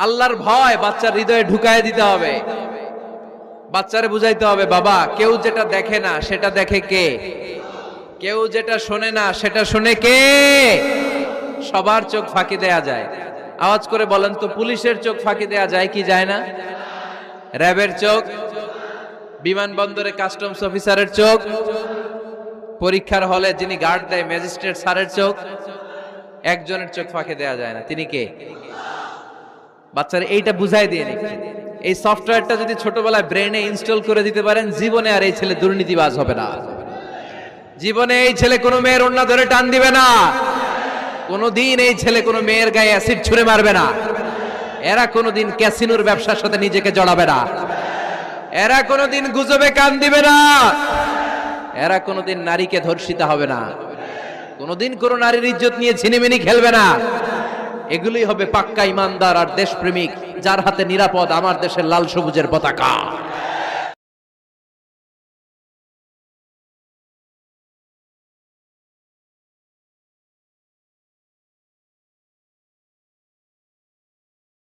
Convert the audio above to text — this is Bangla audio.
আল্লাহর ভয় বাচ্চার হৃদয়ে ঢুকায় দিতে হবে। বাচ্চারে বুঝাইতে হবে, বাবা কেউ যেটা দেখে না সেটা দেখে কে, কেউ যেটা শোনে না সেটা শোনে কে। সবার চোখ ফাঁকি দেয়া যায়। আওয়াজ করে বলেন তো, পুলিশের চোখ ফাঁকি দেয়া যায় কি যায় না? র্যাবের চোখ, বিমানবন্দরে কাস্টমস অফিসারের চোখ, পরীক্ষার হলে যিনি গার্ড দেয় ম্যাজিস্ট্রেট স্যারের চোখ, একজনের চোখ ফাঁকি দেয়া যায় না। তিনি কে? বাচ্চারা এইটা বুঝাই দিয়ে নি। এই সফটওয়্যারটা যদি ছোটবেলায় ব্রেনে ইনস্টল করে দিতে পারেন, জীবনে আর এই ছেলে দুর্নীতিবাজ হবে না। জীবনে এই ছেলে কোনো মেয়ের ওড়না ধরে টান দিবে না। কোনোদিন এই ছেলে কোনো মেয়ের গায়ে অ্যাসিড ছুঁড়ে মারবে না। এরা কোনোদিন ক্যাসিনোর ব্যবসার সাথে নিজেকে জড়াবে না। এরা কোনোদিন গুজবে কান দিবে না। এরা কোনোদিন নারীকে ধর্ষিতা হবে না। কোনোদিন কোনো নারীর ইজ্জত নিয়ে ঝিনিমিনি খেলবে না। এগুলোই হবে পাক্কা ইমানদার আর দেশপ্রেমিক, যার হাতে নিরাপদ আমার দেশের লাল সবুজের পতাকা।